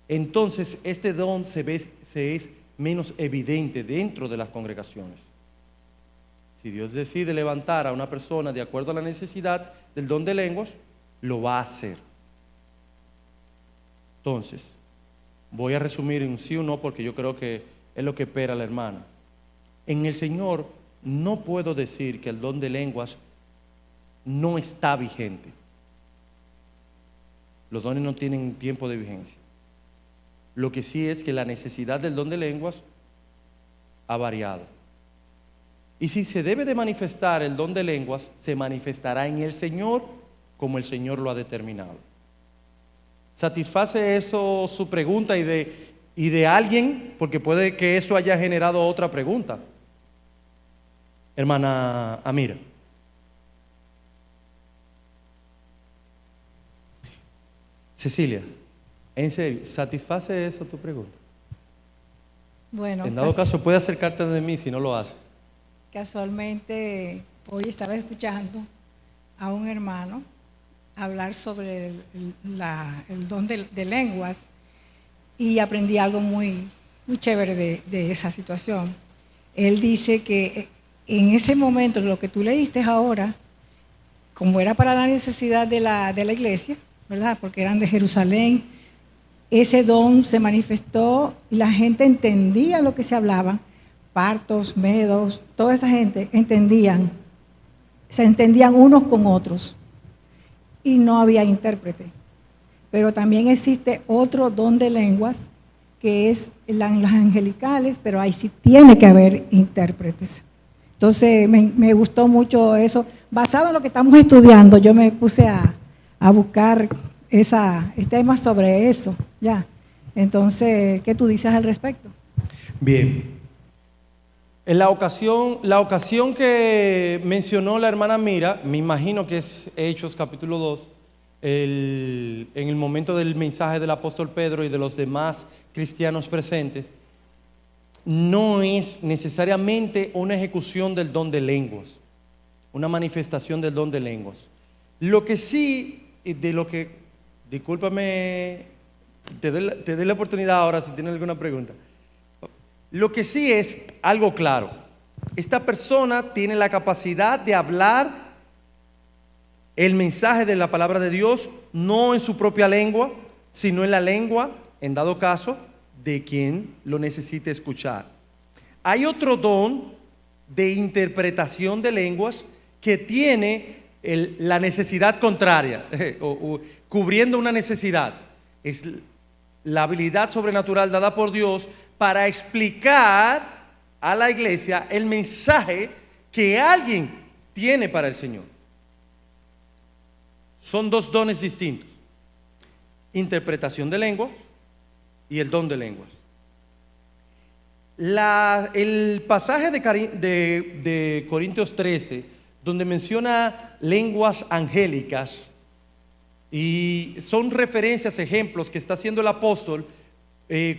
Entonces, este don se es menos evidente dentro de las congregaciones. Si Dios decide levantar a una persona de acuerdo a la necesidad del don de lenguas, lo va a hacer. Entonces, voy a resumir en un sí o no, porque yo creo que es lo que espera la hermana. En el Señor no puedo decir que el don de lenguas no está vigente. Los dones no tienen tiempo de vigencia. Lo que sí es que la necesidad del don de lenguas ha variado. Y si se debe de manifestar el don de lenguas, se manifestará en el Señor como el Señor lo ha determinado. ¿Satisface eso su pregunta y de alguien? Porque puede que eso haya generado otra pregunta. Hermana Amira. Cecilia, en serio, ¿satisface eso tu pregunta?
Bueno,
En dado caso, puede acercarte de mí si no lo hace.
casualmente hoy estaba escuchando a un hermano hablar sobre el don de lenguas y aprendí algo muy chévere de esa situación. Él dice que en ese momento, lo que tú leíste ahora, como era para la necesidad de la iglesia, ¿verdad? Porque eran de Jerusalén, ese don se manifestó y la gente entendía lo que se hablaba. Partos, medos, toda esa gente se entendían unos con otros y no había intérprete. Pero también existe otro don de lenguas que es las angelicales, pero ahí sí tiene que haber intérpretes. Entonces me gustó mucho eso. Basado en lo que estamos estudiando, yo me puse a buscar temas sobre eso, ya. Entonces, ¿qué tú dices al respecto?
Bien. En la ocasión que mencionó la hermana Mira, me imagino que es Hechos capítulo 2, en el momento del mensaje del apóstol Pedro y de los demás cristianos presentes, no es necesariamente una ejecución del don de lenguas, una manifestación del don de lenguas. Lo que sí, discúlpame, te doy la oportunidad ahora si tienes alguna pregunta. Lo que sí es algo claro, esta persona tiene la capacidad de hablar el mensaje de la palabra de Dios, no en su propia lengua, sino en la lengua, en dado caso, de quien lo necesite escuchar. Hay otro don de interpretación de lenguas que tiene la necesidad contraria, o cubriendo una necesidad. Es la habilidad sobrenatural dada por Dios para explicar a la iglesia el mensaje que alguien tiene para el Señor. Son dos dones distintos: interpretación de lengua y el don de lenguas. El pasaje de Corintios 13, donde menciona lenguas angélicas, y son referencias, ejemplos que está haciendo el apóstol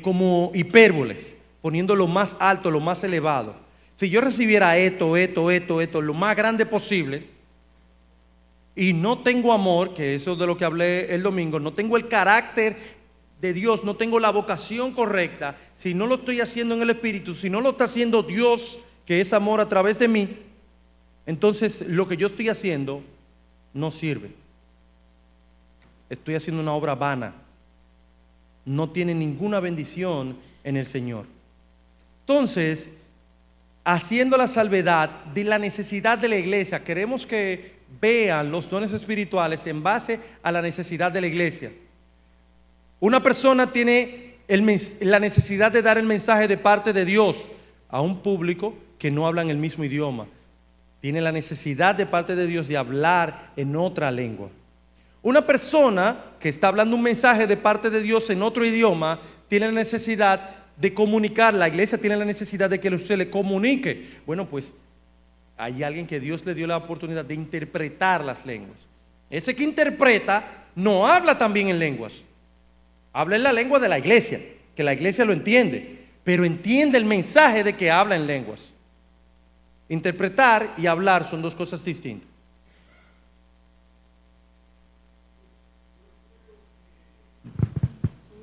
como hipérboles, poniendo lo más alto, lo más elevado. Si yo recibiera esto, lo más grande posible, y no tengo amor, que eso es de lo que hablé el domingo, no tengo el carácter de Dios, no tengo la vocación correcta, si no lo estoy haciendo en el Espíritu, si no lo está haciendo Dios, que es amor a través de mí, entonces lo que yo estoy haciendo no sirve. Estoy haciendo una obra vana, no tiene ninguna bendición en el Señor. Entonces, haciendo la salvedad de la necesidad de la iglesia, queremos que vean los dones espirituales en base a la necesidad de la iglesia. Una persona tiene la necesidad de dar el mensaje de parte de Dios a un público que no habla en el mismo idioma. Tiene la necesidad de parte de Dios de hablar en otra lengua. Una persona que está hablando un mensaje de parte de Dios en otro idioma tiene la necesidad de comunicar. La iglesia tiene la necesidad de que se le comunique. Bueno, pues hay alguien que Dios le dio la oportunidad de interpretar las lenguas. Ese que interpreta no habla también en lenguas. Habla en la lengua de la iglesia, que la iglesia lo entiende, pero entiende el mensaje de que habla en lenguas. Interpretar y hablar son dos cosas distintas.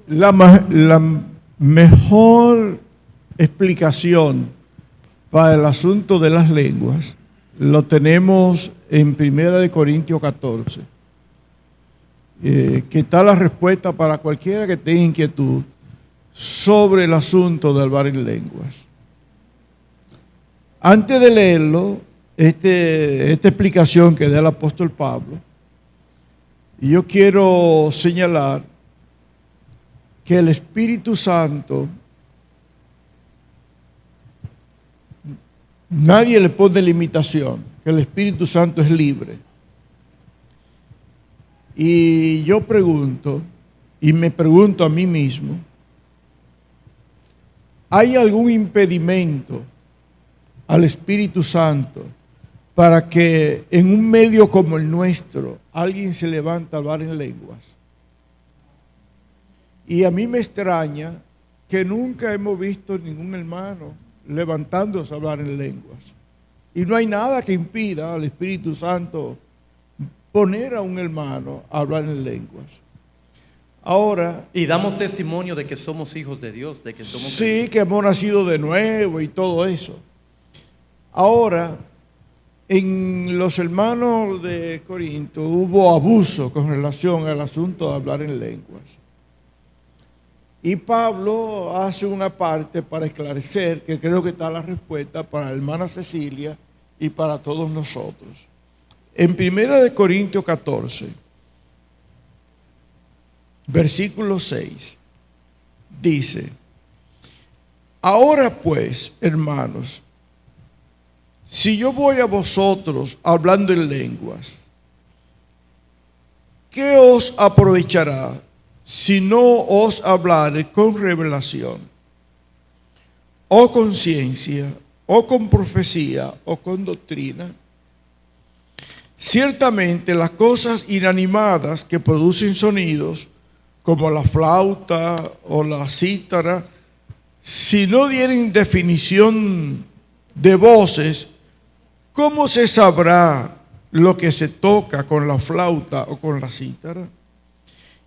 La mejor explicación para el asunto de las lenguas lo tenemos en 1 Corintios 14, que está la respuesta para cualquiera que tenga inquietud sobre el asunto de hablar en lenguas. Antes de leerlo, esta explicación que da el apóstol Pablo. Y yo quiero señalar que el Espíritu Santo, nadie le pone limitación, que el Espíritu Santo es libre. Y yo pregunto, y me pregunto a mí mismo, ¿hay algún impedimento al Espíritu Santo para que en un medio como el nuestro alguien se levante a hablar en lenguas? Y a mí me extraña que nunca hemos visto ningún hermano levantándose a hablar en lenguas. Y no hay nada que impida al Espíritu Santo poner a un hermano a hablar en lenguas. Ahora,
Y damos testimonio de que somos hijos de Dios, de que somos
sí, que hemos nacido de nuevo y todo eso. Ahora, en los hermanos de Corinto hubo abuso con relación al asunto de hablar en lenguas. Y Pablo hace una parte para esclarecer, que creo que está la respuesta para la hermana Cecilia y para todos nosotros. En 1 Corintios 14, versículo 6, dice: ahora pues, hermanos, si yo voy a vosotros hablando en lenguas, ¿qué os aprovechará si no os hablare con revelación, o con ciencia, o con profecía, o con doctrina? Ciertamente las cosas inanimadas que producen sonidos, como la flauta o la cítara, si no dieren definición de voces, ¿cómo se sabrá lo que se toca con la flauta o con la cítara?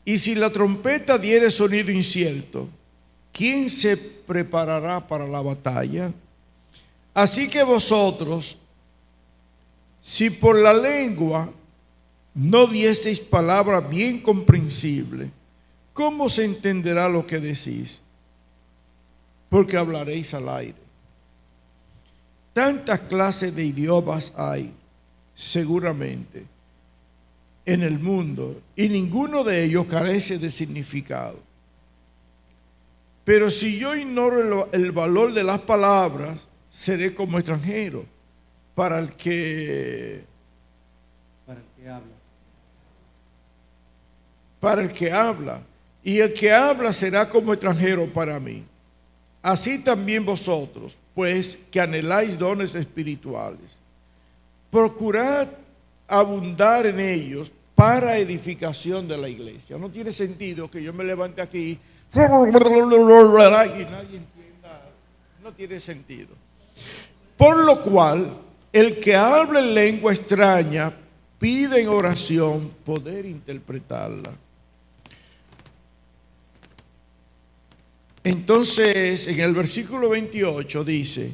Y si la trompeta diere sonido incierto, ¿quién se preparará para la batalla? Así que vosotros, si por la lengua no dieseis palabra bien comprensible, ¿cómo se entenderá lo que decís? Porque hablaréis al aire. Tantas clases de idiomas hay, seguramente, en el mundo, y ninguno de ellos carece de significado. Pero si yo ignoro el valor de las palabras, seré como extranjero para el que habla. Para el que habla. Y el que habla será como extranjero para mí. Así también vosotros, pues, que anheláis dones espirituales, procurad abundar en ellos para edificación de la iglesia. No tiene sentido que yo me levante aquí y nadie entienda. No tiene sentido. Por lo cual, el que habla en lengua extraña pide en oración poder interpretarla. Entonces, en el versículo 28 dice,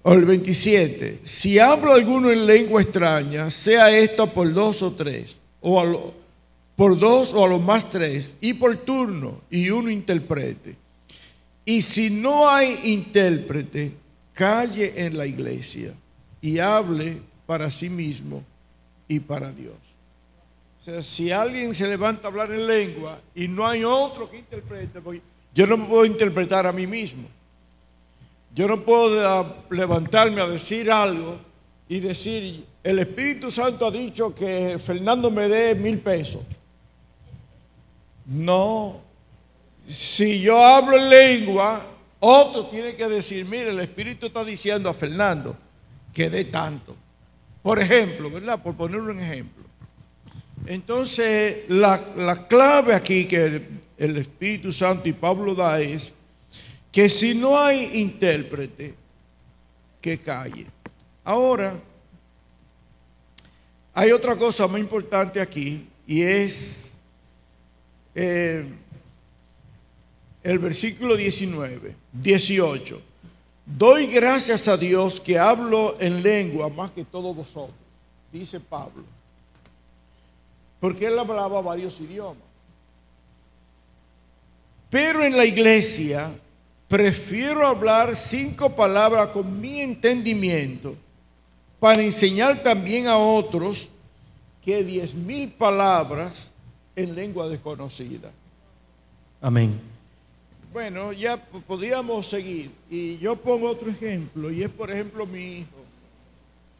o el 27, si habla alguno en lengua extraña, sea esta por dos o tres, por dos o a lo más tres, y por turno, y uno interprete. Y si no hay intérprete, calle en la iglesia y hable para sí mismo y para Dios. O sea, si alguien se levanta a hablar en lengua y no hay otro que interprete, porque yo no me puedo interpretar a mí mismo. Yo no puedo levantarme a decir algo y decir, el Espíritu Santo ha dicho que Fernando me dé 1,000 pesos. No. Si yo hablo en lengua, otro tiene que decir, mire, el Espíritu está diciendo a Fernando que dé tanto. Por ejemplo, ¿verdad? Por poner un ejemplo. Entonces, la clave aquí que el Espíritu Santo y Pablo da es que si no hay intérprete, que calle. Ahora, hay otra cosa muy importante aquí y es el versículo 18. Doy gracias a Dios que hablo en lengua más que todos vosotros, dice Pablo. Porque él hablaba varios idiomas. Pero en la iglesia prefiero hablar 5 palabras con mi entendimiento para enseñar también a otros que 10,000 palabras en lengua desconocida.
Amén.
Bueno, ya podríamos seguir. Y yo pongo otro ejemplo, y es por ejemplo mi hijo.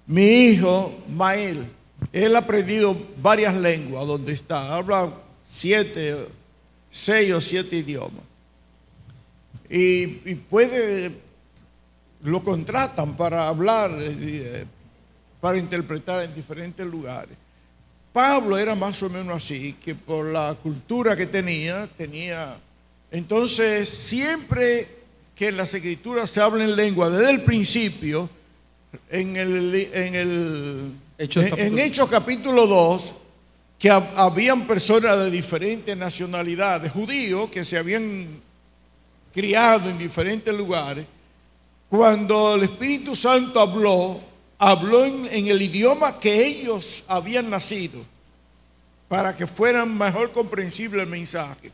Mi hijo, Mael, él ha aprendido varias lenguas donde está. Habla 6 o 7 idiomas. Y puede, lo contratan para hablar, para interpretar en diferentes lugares. Pablo era más o menos así, que por la cultura que tenía. Entonces, siempre que en las Escrituras se habla en lengua, desde el principio, en Hechos capítulo 2, que habían personas de diferentes nacionalidades, judíos que se habían criado en diferentes lugares. Cuando el Espíritu Santo habló en el idioma que ellos habían nacido, para que fueran mejor comprensible el mensaje.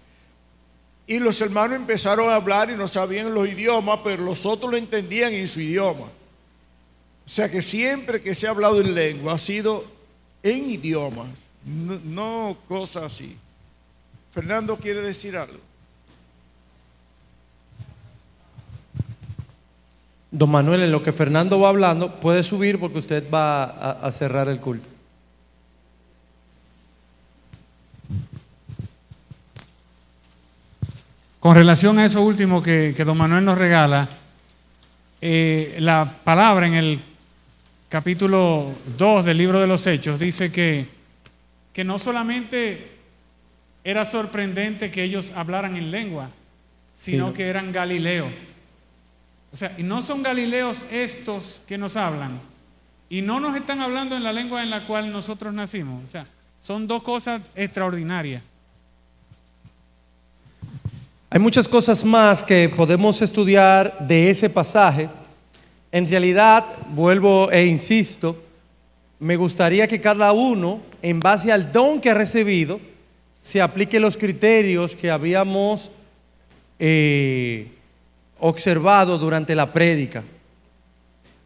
Y los hermanos empezaron a hablar y no sabían los idiomas, pero los otros lo entendían en su idioma. O sea que siempre que se ha hablado en lengua ha sido en idiomas, no cosas así. Fernando quiere decir algo.
Don Manuel, en lo que Fernando va hablando, puede subir porque usted va a cerrar el culto.
Con relación a eso último que don Manuel nos regala, la palabra en el capítulo 2 del libro de los Hechos dice que no solamente era sorprendente que ellos hablaran en lengua, sino que eran galileos. O sea, y no son galileos estos que nos hablan, y no nos están hablando en la lengua en la cual nosotros nacimos. O sea, son dos cosas extraordinarias.
Hay muchas cosas más que podemos estudiar de ese pasaje. En realidad, vuelvo e insisto, me gustaría que cada uno, en base al don que ha recibido, se aplique los criterios que habíamos observado durante la prédica.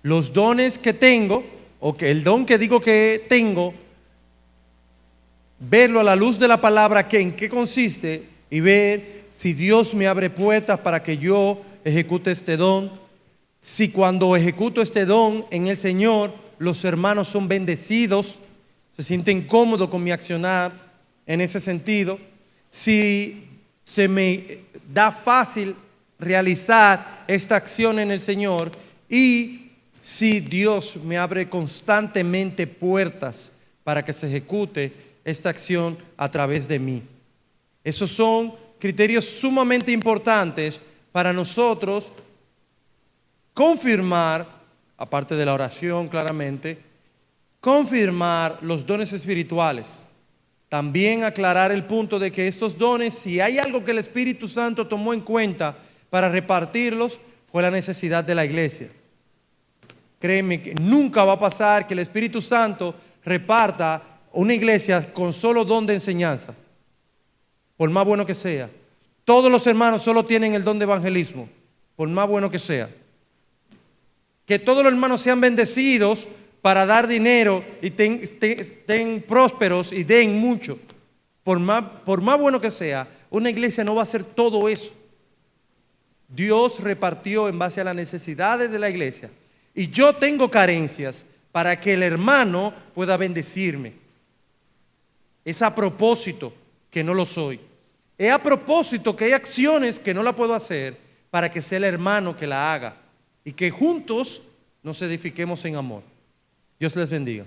Los dones que tengo, o que el don que digo que tengo, verlo a la luz de la palabra, que en qué consiste, y ver si Dios me abre puertas para que yo ejecute este don. Si cuando ejecuto este don en el Señor, los hermanos son bendecidos, se sienten cómodos con mi accionar en ese sentido. Si se me da fácil realizar esta acción en el Señor, y si Dios me abre constantemente puertas para que se ejecute esta acción a través de mí. Esos son criterios sumamente importantes para nosotros confirmar, aparte de la oración claramente, confirmar los dones espirituales. También aclarar el punto de que estos dones, si hay algo que el Espíritu Santo tomó en cuenta para repartirlos, fue la necesidad de la iglesia. Créeme que nunca va a pasar que el Espíritu Santo reparta una iglesia con solo don de enseñanza, por más bueno que sea. Todos los hermanos solo tienen el don de evangelismo, por más bueno que sea. Que todos los hermanos sean bendecidos para dar dinero y estén prósperos y den mucho. Por más bueno que sea, una iglesia no va a hacer todo eso. Dios repartió en base a las necesidades de la iglesia. Y yo tengo carencias para que el hermano pueda bendecirme. Es a propósito que no lo soy. Es a propósito que hay acciones que no la puedo hacer para que sea el hermano que la haga y que juntos nos edifiquemos en amor. Dios les bendiga.